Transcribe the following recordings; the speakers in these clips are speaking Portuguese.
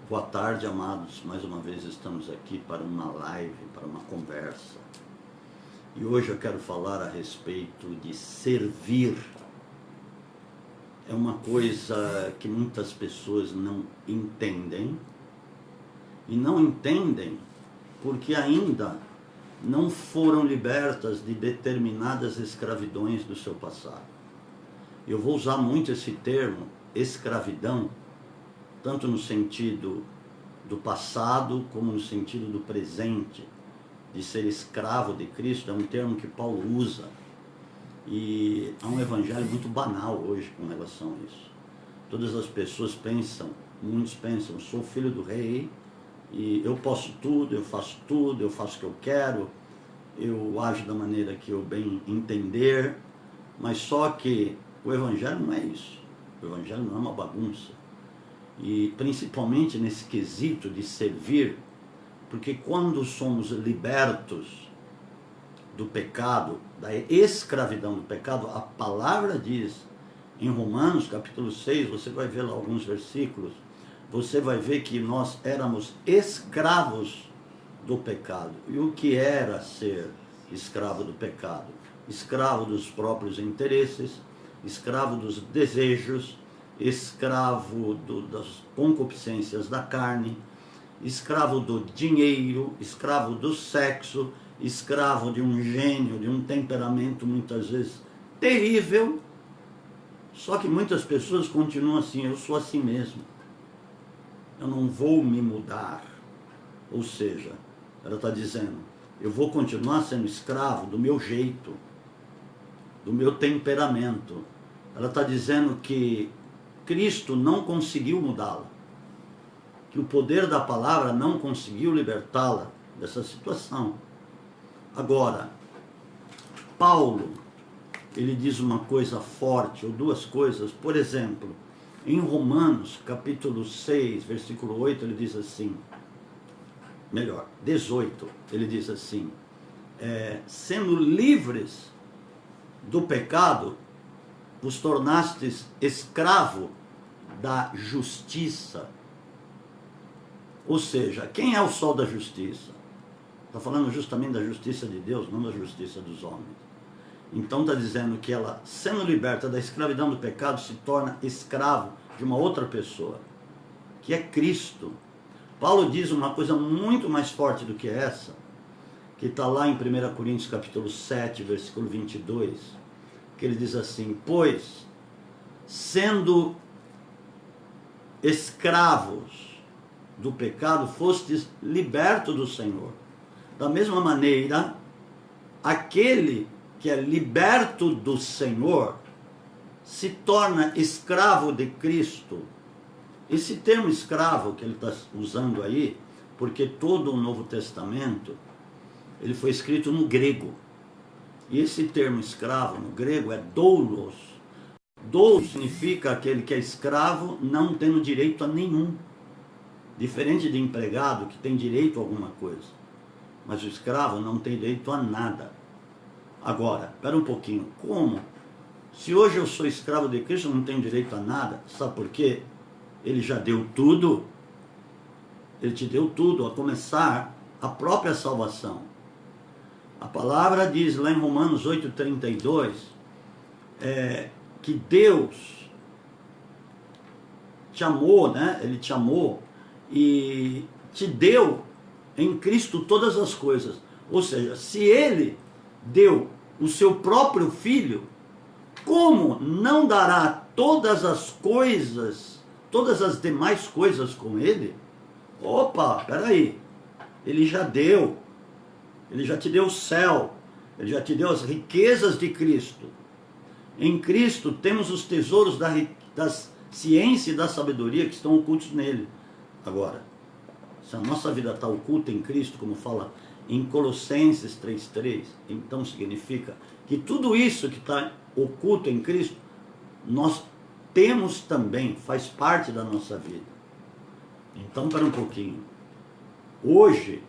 Boa tarde, amados. Mais uma vez estamos aqui para uma live, para uma conversa. E hoje eu quero falar a respeito de servir. É uma coisa que muitas pessoas não entendem. E não entendem porque ainda não foram libertas de determinadas escravidões do seu passado. Eu vou usar muito esse termo, escravidão, tanto no sentido do passado, como no sentido do presente, de ser escravo de Cristo. É um termo que Paulo usa, e há um evangelho muito banal hoje com relação a isso. Todas as pessoas pensam, muitos pensam, sou filho do rei, e eu posso tudo, eu faço o que eu quero, eu ajo da maneira que eu bem entender, mas só que o evangelho não é isso. O evangelho não é uma bagunça. E principalmente nesse quesito de servir, porque quando somos libertos do pecado, da escravidão do pecado, a palavra diz em Romanos capítulo 6, você vai ver lá alguns versículos, você vai ver que nós éramos escravos do pecado. E o que era ser escravo do pecado? Escravo dos próprios interesses, escravo dos desejos, escravo das concupiscências da carne, escravo do dinheiro, escravo do sexo, escravo de um gênio, de um temperamento muitas vezes terrível. Só que muitas pessoas continuam assim, eu sou assim mesmo, eu não vou me mudar. Ou seja, ela está dizendo, eu vou continuar sendo escravo do meu jeito, do meu temperamento. Ela está dizendo que Cristo não conseguiu mudá-la, que o poder da palavra não conseguiu libertá-la dessa situação. Agora, Paulo, ele diz uma coisa forte, ou duas coisas. Por exemplo, em Romanos, capítulo 6, versículo 8, ele diz assim, 18, ele diz assim, sendo livres do pecado, vos tornastes escravo da justiça. Ou seja, quem é o sol da justiça? Está falando justamente da justiça de Deus, não da justiça dos homens. Então está dizendo que ela, sendo liberta da escravidão do pecado, se torna escravo de uma outra pessoa, que é Cristo. Paulo diz uma coisa muito mais forte do que essa, que está lá em 1 Coríntios capítulo 7, versículo 22, que ele diz assim, pois, sendo escravos do pecado, fostes libertos do Senhor. Da mesma maneira, aquele que é liberto do Senhor se torna escravo de Cristo. Esse termo escravo que ele está usando aí, porque todo o Novo Testamento, ele foi escrito no grego. E esse termo escravo no grego é doulos. Doulos significa aquele que é escravo não tendo direito a nenhum. Diferente de empregado que tem direito a alguma coisa. Mas o escravo não tem direito a nada. Agora, espera um pouquinho. Como? Se hoje eu sou escravo de Cristo, eu não tenho direito a nada. Sabe por quê? Ele já deu tudo. Ele te deu tudo, a começar a própria salvação. A palavra diz lá em Romanos 8,32, que Deus te amou, né? Ele te amou e te deu em Cristo todas as coisas. Ou seja, se Ele deu o seu próprio Filho, como não dará todas as coisas, todas as demais coisas com Ele? Opa, peraí, Ele já deu. Ele já te deu o céu, Ele já te deu as riquezas de Cristo. Em Cristo temos os tesouros da ciência e da sabedoria que estão ocultos nele. Agora, se a nossa vida está oculta em Cristo, como fala em Colossenses 3,3, então significa que tudo isso que está oculto em Cristo, nós temos também, faz parte da nossa vida. Então, para um pouquinho. Hoje,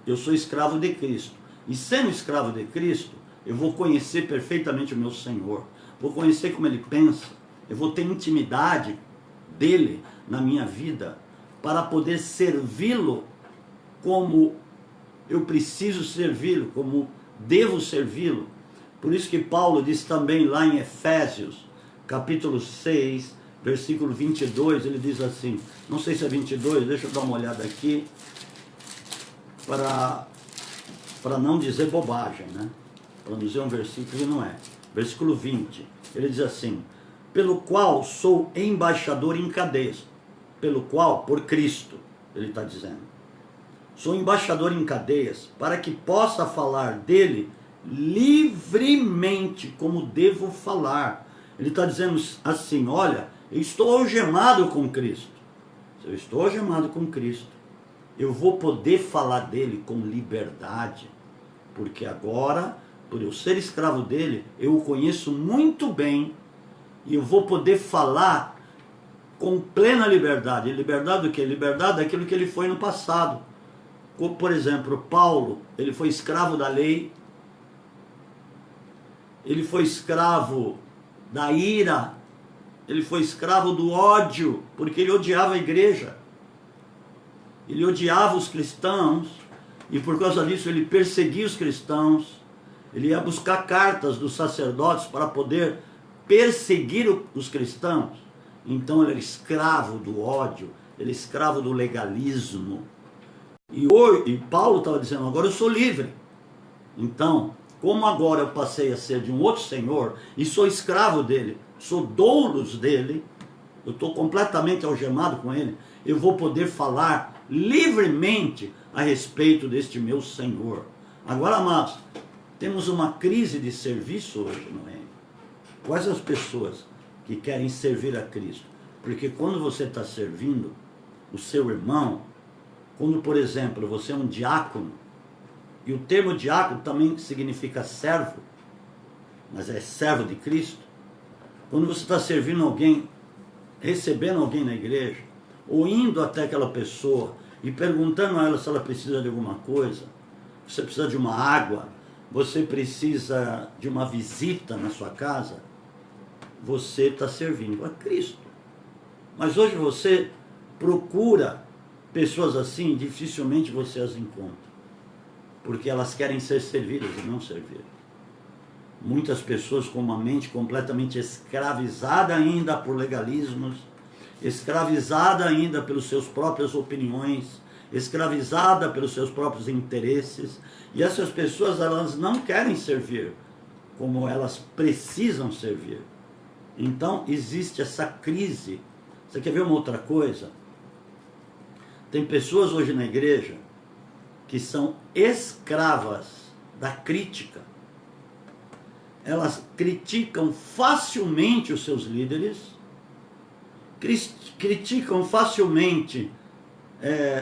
eu sou escravo de Cristo. E sendo escravo de Cristo, eu vou conhecer perfeitamente o meu Senhor. Vou conhecer como Ele pensa. Eu vou ter intimidade dele na minha vida. para poder servi-lo como eu preciso servi-lo, como devo servi-lo. Por isso que Paulo diz também lá em Efésios, capítulo 6, versículo 22, ele diz assim, não sei se é 22, deixa eu dar uma olhada aqui, para não dizer bobagem, né? Para não dizer um versículo que não é. Versículo 20, ele diz assim, pelo qual sou embaixador em cadeias, pelo qual, por Cristo, ele está dizendo, sou embaixador em cadeias, para que possa falar dele livremente, como devo falar. Ele está dizendo assim, olha, eu estou algemado com Cristo. Se eu estou algemado com Cristo, eu vou poder falar dele com liberdade, porque agora, por eu ser escravo dele, eu o conheço muito bem, e eu vou poder falar com plena liberdade. Liberdade do quê? Liberdade daquilo que ele foi no passado. Por exemplo, Paulo, ele foi escravo da lei, ele foi escravo da ira, ele foi escravo do ódio, porque ele odiava a igreja, ele odiava os cristãos, e por causa disso ele perseguia os cristãos, ele ia buscar cartas dos sacerdotes para poder perseguir os cristãos. Então ele era escravo do ódio, ele era escravo do legalismo. E Paulo estava dizendo, agora eu sou livre. Então, como agora eu passei a ser de um outro senhor, e sou escravo dele, sou doulos dele, eu estou completamente algemado com ele, eu vou poder falar livremente a respeito deste meu senhor. Agora, amados, temos uma crise de serviço hoje no reino. Quais as pessoas que querem servir a Cristo? Porque quando você está servindo o seu irmão, quando, por exemplo, você é um diácono, e o termo diácono também significa servo, mas é servo de Cristo. Quando você está servindo alguém, recebendo alguém na igreja, ou indo até aquela pessoa e perguntando a ela se ela precisa de alguma coisa, você precisa de uma água, você precisa de uma visita na sua casa, você está servindo a Cristo. Mas hoje você procura pessoas assim, dificilmente você as encontra, porque elas querem ser servidas e não servir. Muitas pessoas com uma mente completamente escravizada ainda por legalismos, escravizada ainda pelas suas próprias opiniões, escravizada pelos seus próprios interesses, e essas pessoas, elas não querem servir como elas precisam servir. Então existe essa crise. Você quer ver uma outra coisa? Tem pessoas hoje na igreja que são escravas da crítica. Elas criticam facilmente os seus líderes, criticam facilmente,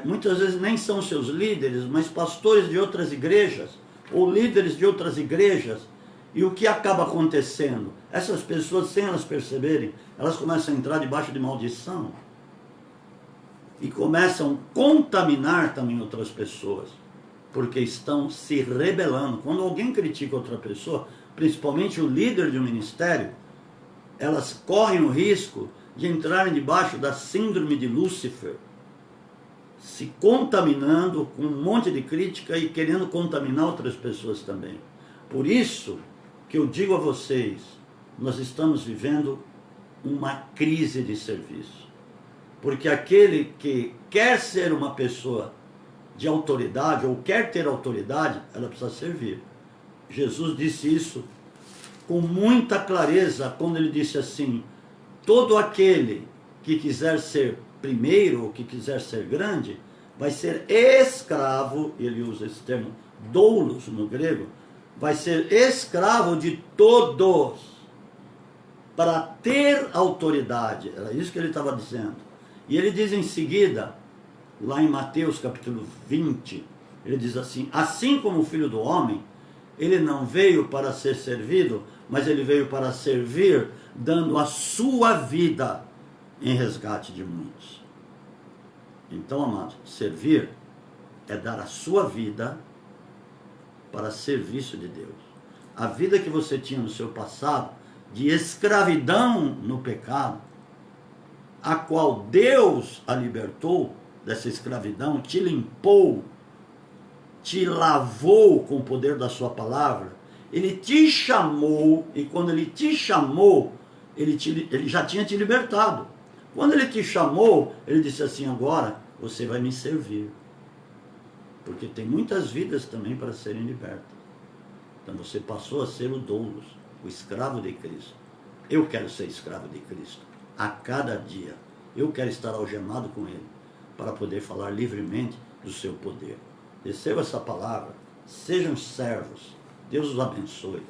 muitas vezes nem são seus líderes, mas pastores de outras igrejas, ou líderes de outras igrejas. E o que acaba acontecendo? Essas pessoas, sem elas perceberem, elas começam a entrar debaixo de maldição. E começam a contaminar também outras pessoas, porque estão se rebelando. Quando alguém critica outra pessoa, principalmente o líder de um ministério, elas correm o risco de entrarem debaixo da síndrome de Lúcifer, se contaminando com um monte de crítica e querendo contaminar outras pessoas também. Por isso que eu digo a vocês, nós estamos vivendo uma crise de serviço. Porque aquele que quer ser uma pessoa de autoridade, ou quer ter autoridade, ela precisa servir. Jesus disse isso com muita clareza, quando ele disse assim, todo aquele que quiser ser primeiro, ou que quiser ser grande, vai ser escravo, ele usa esse termo, doulos no grego, vai ser escravo de todos, para ter autoridade. Era isso que ele estava dizendo. E ele diz em seguida, lá em Mateus capítulo 20, ele diz assim, assim como o Filho do Homem, ele não veio para ser servido, mas ele veio para servir, dando a sua vida em resgate de muitos. Então, amados, servir é dar a sua vida para serviço de Deus. A vida que você tinha no seu passado, de escravidão no pecado, a qual Deus a libertou, dessa escravidão, te limpou, te lavou com o poder da sua palavra, ele te chamou, e quando ele te chamou, ele já tinha te libertado. Quando ele te chamou, ele disse assim: agora você vai me servir. Porque tem muitas vidas também para serem libertas. Então você passou a ser o doulos, o escravo de Cristo. Eu quero ser escravo de Cristo. A cada dia. Eu quero estar algemado com Ele, para poder falar livremente do seu poder. Receba essa palavra. Sejam servos. Deus os abençoe.